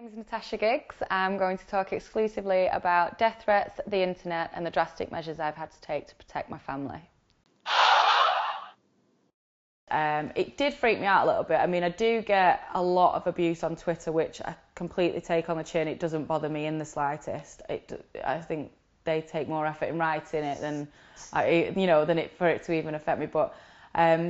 My name is Natasha Giggs. I'm going to talk exclusively about death threats, the internet, and the drastic measures I've had to take to protect my family. It did freak me out a little bit. I mean, I do get a lot of abuse on Twitter, which I completely take on the chin. It doesn't bother me in the slightest. I think they take more effort in writing it than for it to even affect me. But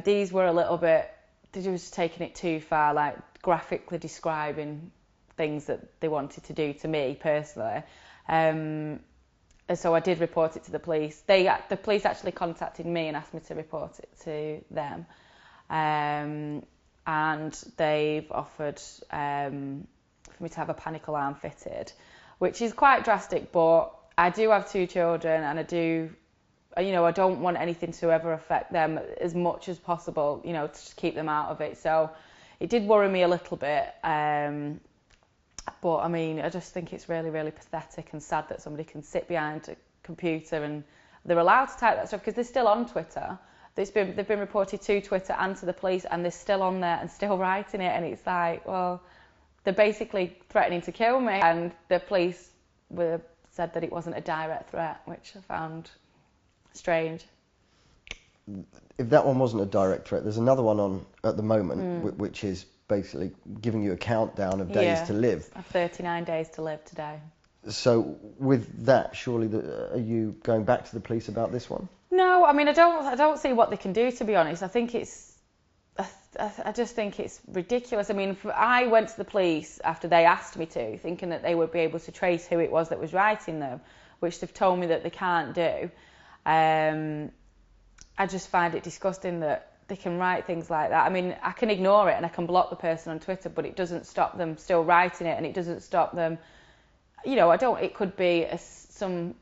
these were a little bit, they were just taking it too far, like graphically describing things that they wanted to do to me personally. And so I did report it to the police. The police actually contacted me and asked me to report it to them. And they've offered for me to have a panic alarm fitted, which is quite drastic, but I do have two children, and I don't want anything to ever affect them as much as possible, to just keep them out of it. So it did worry me a little bit. But I mean, I just think it's really, really pathetic and sad that somebody can sit behind a computer and they're allowed to type that stuff, because they're still on Twitter. They've been reported to Twitter and to the police, and they're still on there and still writing it. And it's like, well, they're basically threatening to kill me. And the police said that it wasn't a direct threat, which I found strange. If that one wasn't a direct threat, there's another one on at the moment, which is basically giving you a countdown of days to live. I have 39 days to live today. So with that, surely, are you going back to the police about this one? No, I mean, I don't see what they can do, to be honest. I just think it's ridiculous. I mean, I went to the police after they asked me to, thinking that they would be able to trace who it was that was writing them, which they've told me that they can't do. I just find it disgusting that they can write things like that. I mean, I can ignore it and I can block the person on Twitter, but it doesn't stop them still writing it, and it doesn't stop them, it could be some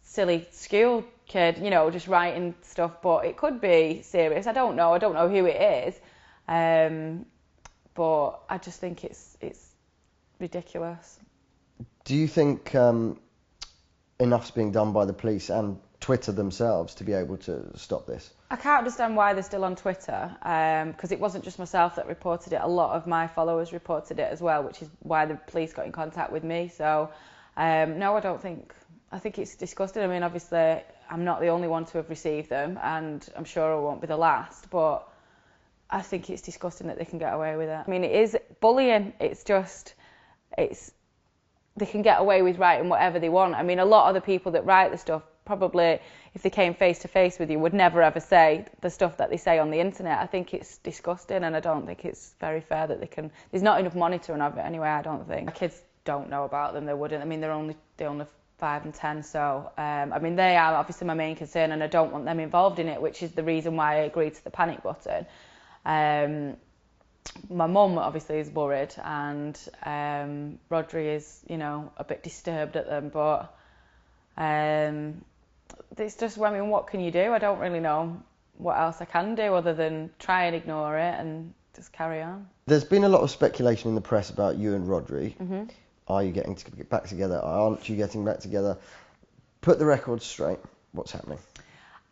silly school kid, just writing stuff, but it could be serious. I don't know who it is, but I just think it's ridiculous. Do you think enough's being done by the police and Twitter themselves to be able to stop this? I can't understand why they're still on Twitter, because it wasn't just myself that reported it. A lot of my followers reported it as well, which is why the police got in contact with me. So no, I think it's disgusting. I mean, obviously I'm not the only one to have received them, and I'm sure I won't be the last, but I think it's disgusting that they can get away with it. I mean, it is bullying. They can get away with writing whatever they want. I mean, a lot of the people that write the stuff, probably if they came face to face with you, would never ever say the stuff that they say on the internet. I think it's disgusting, and I don't think it's very fair that there's not enough monitoring of it anyway, I don't think. My kids don't know about them, they wouldn't. I mean, they're only 5 and 10, so I mean, they are obviously my main concern, and I don't want them involved in it, which is the reason why I agreed to the panic button. My mum obviously is worried, and Rhodri is, a bit disturbed at them, but it's just, I mean, what can you do? I don't really know what else I can do other than try and ignore it and just carry on. There's been a lot of speculation in the press about you and Rhodri. Mm-hmm. Are you getting to get back together? Aren't you getting back together? Put the record straight. What's happening?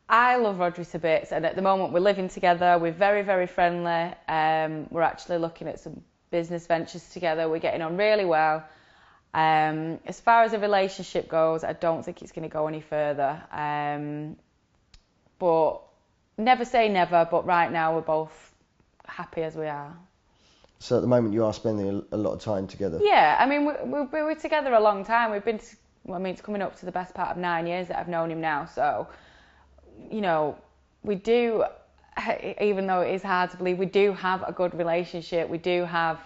I love Rhodri to bits, and at the moment we're living together. We're very, very friendly. We're actually looking at some business ventures together. We're getting on really well. As far as a relationship goes, I don't think it's going to go any further. But never say never, but right now we're both happy as we are. So at the moment you are spending a lot of time together? Yeah, I mean, we were together a long time. It's coming up to the best part of 9 years that I've known him now. So, we do, even though it is hard to believe, we do have a good relationship. We do have,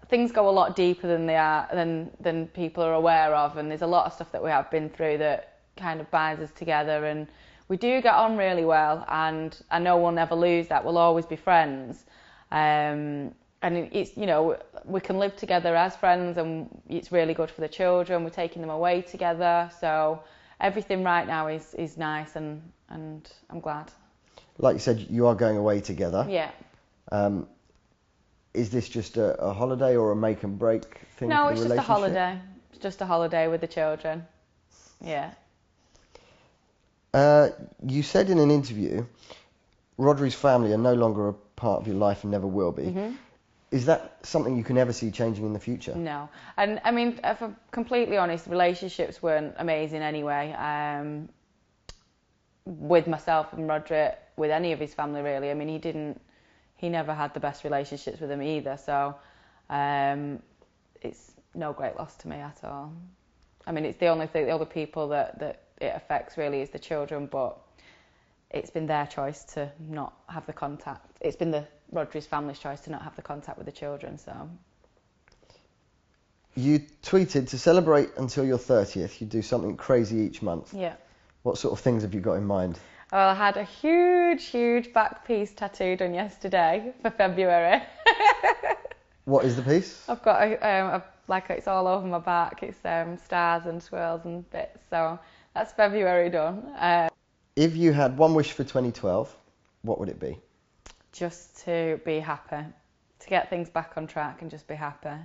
things go a lot deeper than people are aware of, and there's a lot of stuff that we have been through that kind of binds us together, and we do get on really well, and I know we'll never lose that. We'll always be friends. And it's, we can live together as friends, and it's really good for the children. We're taking them away together, so everything right now is nice, and I'm glad. Like you said, you are going away together. Yeah. Is this just a holiday or a make and break thing? No, for it's the just a relationship? holiday. It's just a holiday with the children. Yeah. You said in an interview, Rhodri's family are no longer a part of your life and never will be. Mm-hmm. Is that something you can ever see changing in the future? No. And I mean, if I'm completely honest, relationships weren't amazing anyway. With myself and Rhodri, with any of his family really. I mean, he never had the best relationships with them either. So it's no great loss to me at all. I mean, it's the only people that it affects really is the children, but it's been their choice to not have the contact. It's been Rhodri's family's choice to not have the contact with the children, so. You tweeted to celebrate until your 30th, you do something crazy each month. Yeah. What sort of things have you got in mind? Well, I had a huge back piece tattoo done yesterday for February. What is the piece? I've got it's all over my back. It's stars and swirls and bits. So that's February done. If you had one wish for 2012, what would it be? Just to be happy, to get things back on track and just be happy.